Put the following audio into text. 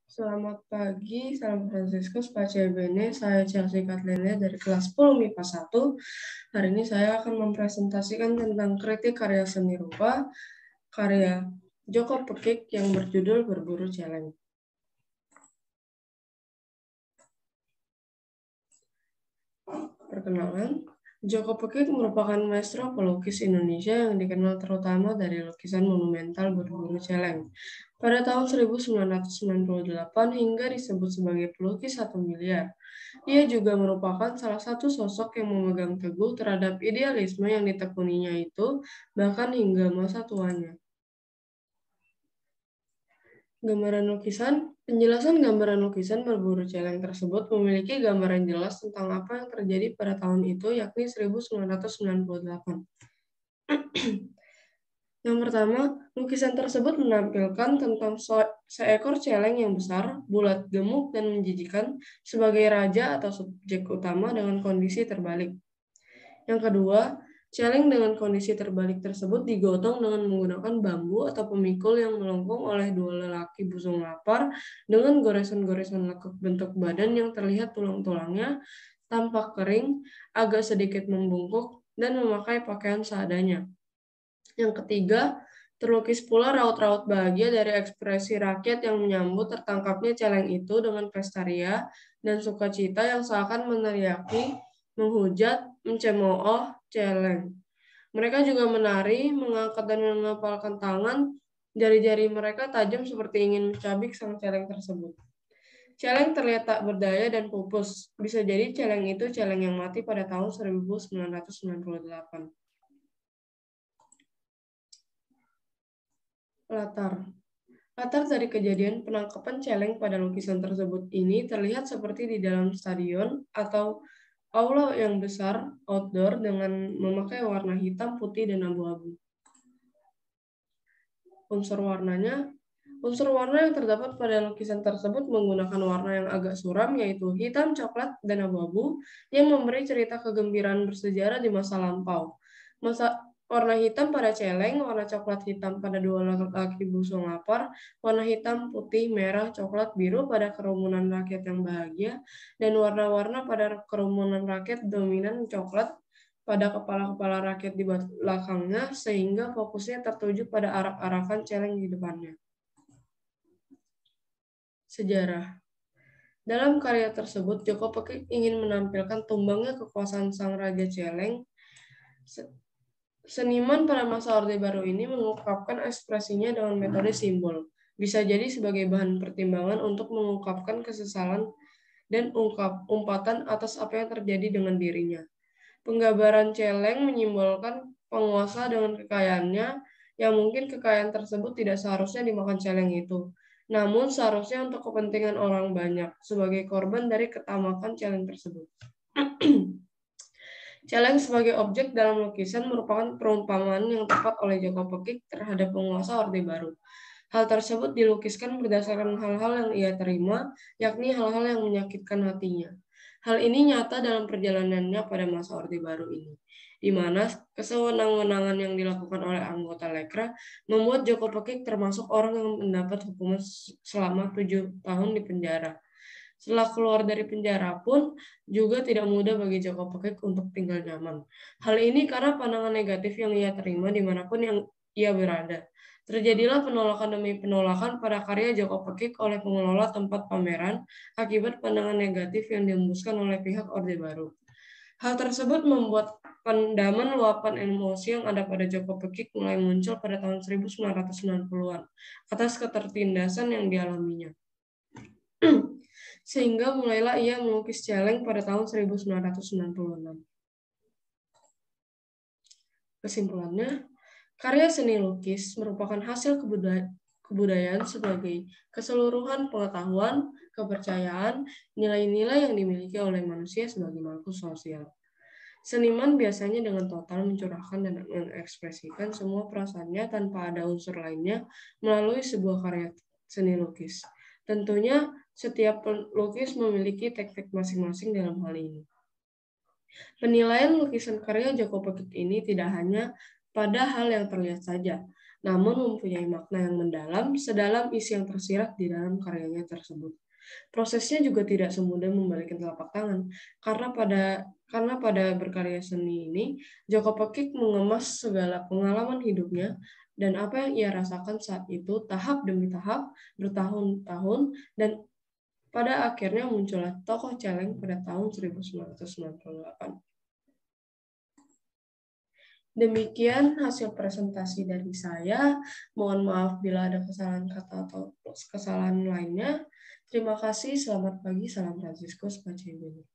Selamat pagi, salam Franciscus, Pace Bene, saya Chelsea Katlene dari kelas 10 MIPA 1. Hari ini saya akan mempresentasikan tentang kritik karya seni rupa, karya Joko Pekik yang berjudul Berburu Celeng. Perkenalan, Joko Pekik merupakan maestro pelukis Indonesia yang dikenal terutama dari lukisan monumental Berburu Celeng. Pada tahun 1998 hingga disebut sebagai pelukis 1 miliar. Ia juga merupakan salah satu sosok yang memegang teguh terhadap idealisme yang ditekuninya itu, bahkan hingga masa tuanya. Gambaran lukisan, penjelasan gambaran lukisan Berburu Celeng tersebut memiliki gambaran jelas tentang apa yang terjadi pada tahun itu, yakni 1998. Yang pertama, lukisan tersebut menampilkan tentang seekor celeng yang besar, bulat, gemuk, dan menjijikan sebagai raja atau subjek utama dengan kondisi terbalik. Yang kedua, celeng dengan kondisi terbalik tersebut digotong dengan menggunakan bambu atau pemikul yang melengkung oleh dua lelaki busung lapar dengan goresan-goresan lekuk bentuk badan yang terlihat tulang-tulangnya, tampak kering, agak sedikit membungkuk, dan memakai pakaian seadanya. Yang ketiga, terlukis pula raut-raut bahagia dari ekspresi rakyat yang menyambut tertangkapnya celeng itu dengan pesta ria dan sukacita yang seakan meneriaki, menghujat, mencemooh celeng. Mereka juga menari, mengangkat dan mengepalkan tangan, jari-jari mereka tajam seperti ingin mencabik sang celeng tersebut. Celeng terlihat tak berdaya dan pupus. Bisa jadi celeng itu celeng yang mati pada tahun 1998. Latar dari kejadian penangkapan celeng pada lukisan tersebut ini terlihat seperti di dalam stadion atau aula yang besar outdoor dengan memakai warna hitam, putih, dan abu-abu. Unsur warna yang terdapat pada lukisan tersebut menggunakan warna yang agak suram, yaitu hitam, coklat, dan abu-abu, yang memberi cerita kegembiraan bersejarah di masa lampau. Warna hitam pada celeng, warna coklat hitam pada dua laki busung lapar, warna hitam, putih, merah, coklat, biru pada kerumunan rakyat yang bahagia, dan warna-warna pada kerumunan rakyat dominan coklat pada kepala-kepala rakyat di belakangnya, sehingga fokusnya tertuju pada arak-arakan celeng di depannya. Sejarah. Dalam karya tersebut, Joko Pekik ingin menampilkan tumbangnya kekuasaan sang Raja Celeng. Seniman pada masa Orde Baru ini mengungkapkan ekspresinya dengan metode simbol. Bisa jadi sebagai bahan pertimbangan untuk mengungkapkan kesesalan dan umpatan atas apa yang terjadi dengan dirinya. Penggambaran celeng menyimbolkan penguasa dengan kekayaannya, yang mungkin kekayaan tersebut tidak seharusnya dimakan celeng itu, namun seharusnya untuk kepentingan orang banyak, sebagai korban dari ketamakan celeng tersebut. Celeng sebagai objek dalam lukisan merupakan perumpamaan yang tepat oleh Joko Pekik terhadap penguasa Orde Baru. Hal tersebut dilukiskan berdasarkan hal-hal yang ia terima, yakni hal-hal yang menyakitkan hatinya. Hal ini nyata dalam perjalanannya pada masa Orde Baru ini, di mana kesewenang-wenangan yang dilakukan oleh anggota Lekra membuat Joko Pekik termasuk orang yang mendapat hukuman selama 7 tahun di penjara. Setelah keluar dari penjara pun juga tidak mudah bagi Joko Pekik untuk tinggal nyaman. Hal ini karena pandangan negatif yang ia terima dimanapun yang ia berada. Terjadilah penolakan demi penolakan pada karya Joko Pekik oleh pengelola tempat pameran akibat pandangan negatif yang dihembuskan oleh pihak Orde Baru. Hal tersebut membuat pendaman luapan emosi yang ada pada Joko Pekik mulai muncul pada tahun 1990-an atas ketertindasan yang dialaminya. Sehingga mulailah ia melukis celeng pada tahun 1996. Kesimpulannya, karya seni lukis merupakan hasil kebudayaan sebagai keseluruhan pengetahuan, kepercayaan, nilai-nilai yang dimiliki oleh manusia sebagai makhluk sosial. Seniman biasanya dengan total mencurahkan dan mengekspresikan semua perasaannya tanpa ada unsur lainnya melalui sebuah karya seni lukis. Tentunya, setiap pelukis memiliki teknik masing-masing dalam hal ini. Penilaian lukisan karya Joko Pekik ini tidak hanya pada hal yang terlihat saja, namun mempunyai makna yang mendalam sedalam isi yang tersirat di dalam karyanya tersebut. Prosesnya juga tidak semudah membalikkan telapak tangan, karena pada berkarya seni ini, Joko Pekik mengemas segala pengalaman hidupnya dan apa yang ia rasakan saat itu tahap demi tahap, bertahun-tahun, dan pada akhirnya muncullah tokoh Celeng pada tahun 1998. Demikian hasil presentasi dari saya. Mohon maaf bila ada kesalahan kata atau kesalahan lainnya. Terima kasih, selamat pagi, salam Franciscus Pacebeni.